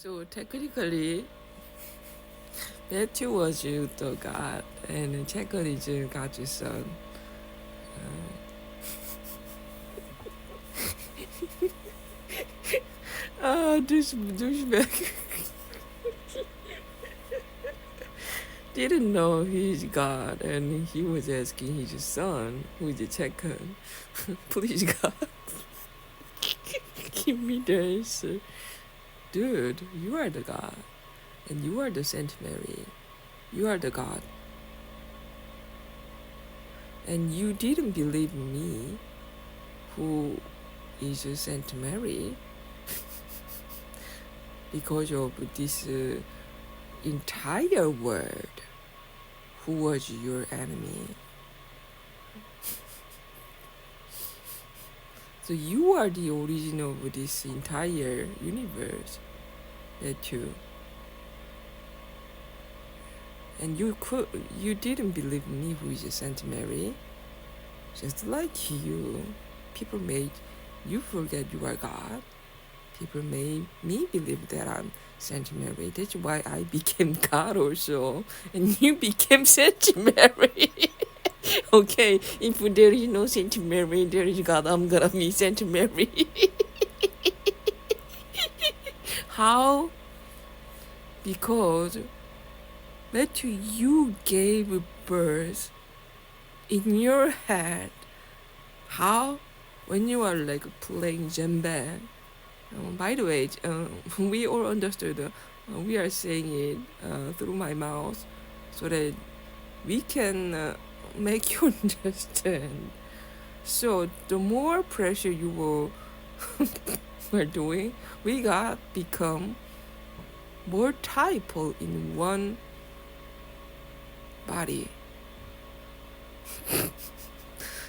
So technically, Matthew was the God, and Jacob is God's son. Douchebag didn't know he's God, and he was asking his son, who is Jacob, please God, give me the answer. Dude, you are the God, and you are the Saint Mary. You are the God. And you didn't believe me, who is Saint Mary, because of this entire world, who was your enemy. So you are the origin of this entire universe, that you. And you didn't believe me, who is Saint Mary. Just like you, people made you forget you are God. People made me believe that I'm Saint Mary. That's why I became God also, and you became Saint Mary. Okay, if there is no Saint Mary, there is God. I'm gonna be Saint Mary. How? Because Matthew, you gave birth in your head. How? When you are like playing djembe. By the way, we all understood. We are saying it through my mouth, so that we can make you understand. So the more pressure you were doing, we got become more typo in one body.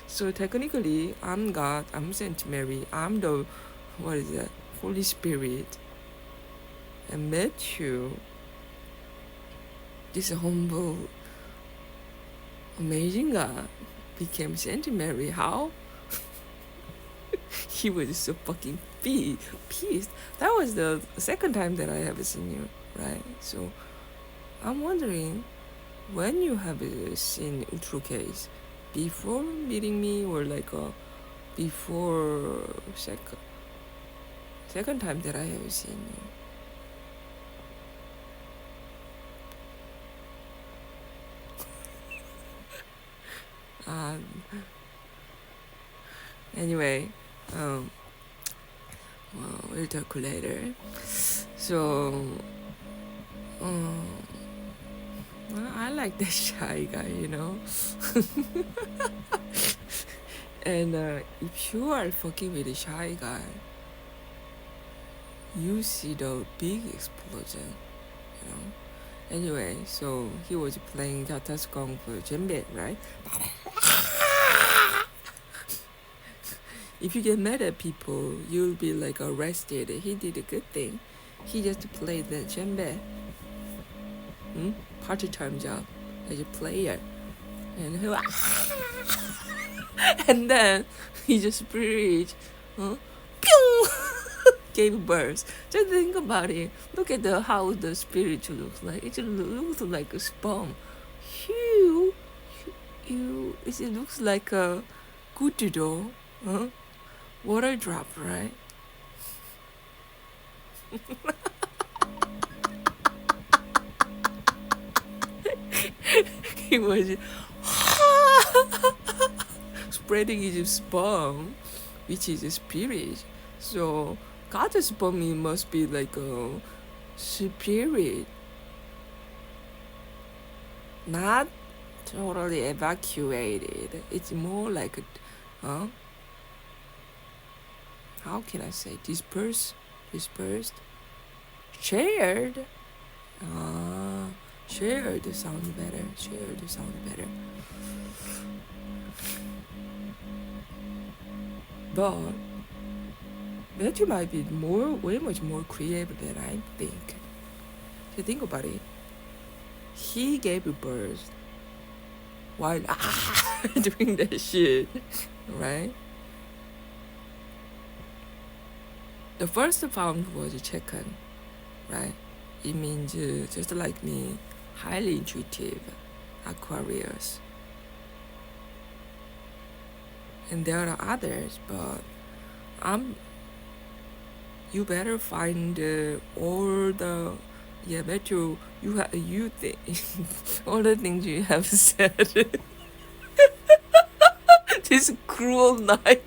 So technically, I'm God, I'm Saint Mary, I'm the, what is that, Holy Spirit. And Matthew, this humble, amazing God, became Saint Mary. How? He was so fucking pissed. That was the second time that I have seen you, right? So I'm wondering, when you have seen Utro case, before meeting me, or like before second time that I have seen you. Anyway, well, we'll talk later. So, well, I like that shy guy, you know. And if you are fucking with a shy guy, you see the big explosion, you know. Anyway, so he was playing Jatasgong for djembe, right? If you get mad at people, you'll be like arrested. He did a good thing. He just played the djembe. Part-time job as a player. And he and then he just preached. Pew! Gave birth. Just think about it. Look at how the spirit looks like. It looks like a sperm. It looks like a good doll. Water drop, right? He was spreading his sperm, which is a spirit. So God's sperm must be like a spirit, not totally evacuated. It's more like a, how can I say, dispersed, shared. Shared sounds better. But Matthew might be way much more creative than I think. So think about it. He gave birth while doing that shit, right? The first found was chicken, right? It means just like me, highly intuitive, Aquarius. And there are others, but you better find all the Matthew, you think all the things you have said. This cruel knife.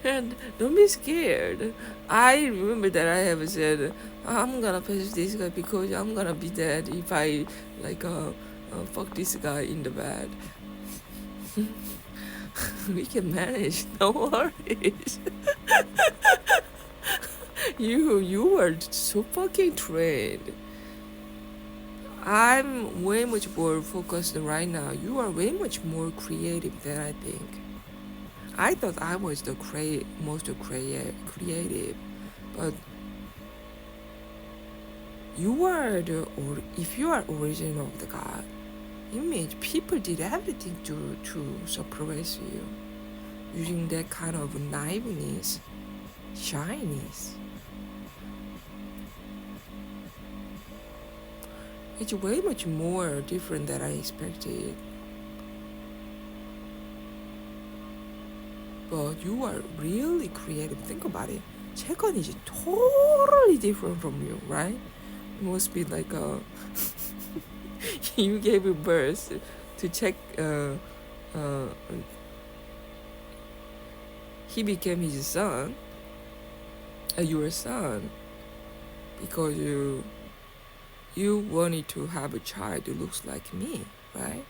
And don't be scared. I remember that I have said I'm gonna pass this guy because I'm gonna be dead if I like fuck this guy in the bed. We can manage, no worries. You are so fucking trained. I'm way much more focused right now. You are way much more creative than I think. I thought I was the most creative, but you are if you are origin of the God, it means people did everything to suppress you, using that kind of naiveness, shyness. It's way much more different than I expected. But you are really creative. Think about it. Chekhon is totally different from you, right? It must be like you gave birth to check. He became his son, your son, because you wanted to have a child who looks like me, right?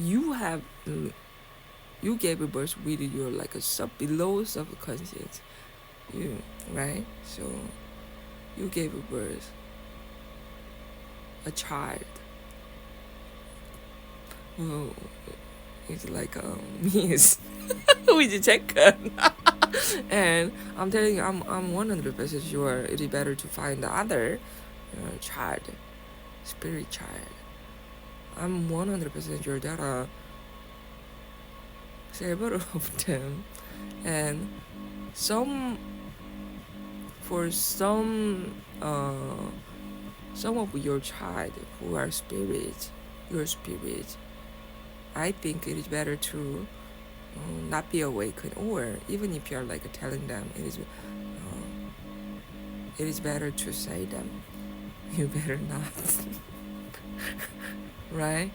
You gave birth with your like a below subconscious, right? So you gave birth a child who is like means with Chekhon. And I'm telling you, I'm 100% sure it is better to find the other child, spirit child. I'm 100% sure there are several of them, and for some of your child who are your spirit, I think it is better to not be awakened, or even if you're like telling them, it is better to say them. You better not, right?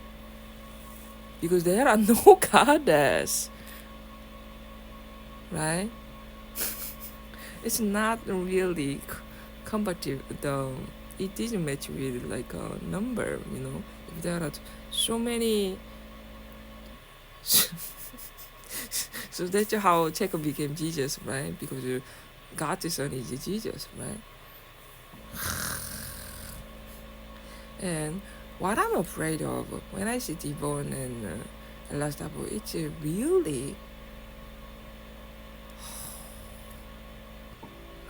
Because there are no goddess, right? It's not really compatible. It didn't match with like a number, If there are so many, so that's how Chekhon became Jesus, right? Because God's son is Jesus, right? And what I'm afraid of when I see Devon and Elastabo, it's really,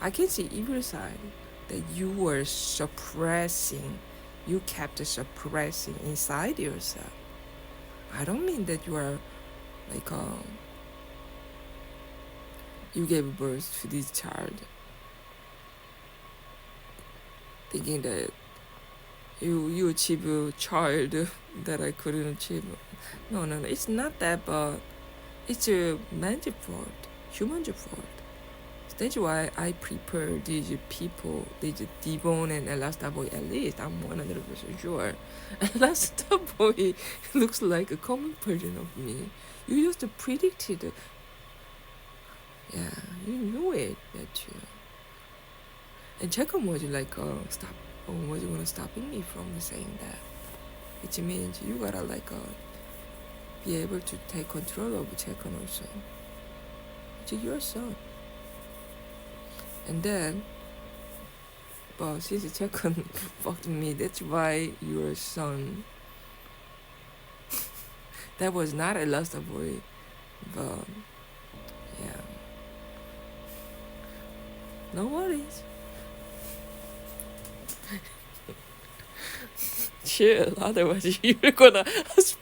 I can see evil side that you were suppressing, you kept suppressing inside yourself. I don't mean that you are like you gave birth to this child thinking that you achieve a child that I couldn't achieve. No, it's not that, but it's a man's fault, human's fault. That's why I prepare these people, these Devon and Elastabo, at least I'm 100% sure. Elastabo looks like a common version of me. You just predicted, yeah, you knew it, that you. And Chekhon was like, was gonna stopping me from saying that. Which means you gotta like be able to take control of Chekhon also. It's your son. And then, but since Chekhon fucked me, that's why your son. That was not a lost boy, but yeah. No worries. Chill, otherwise you're gonna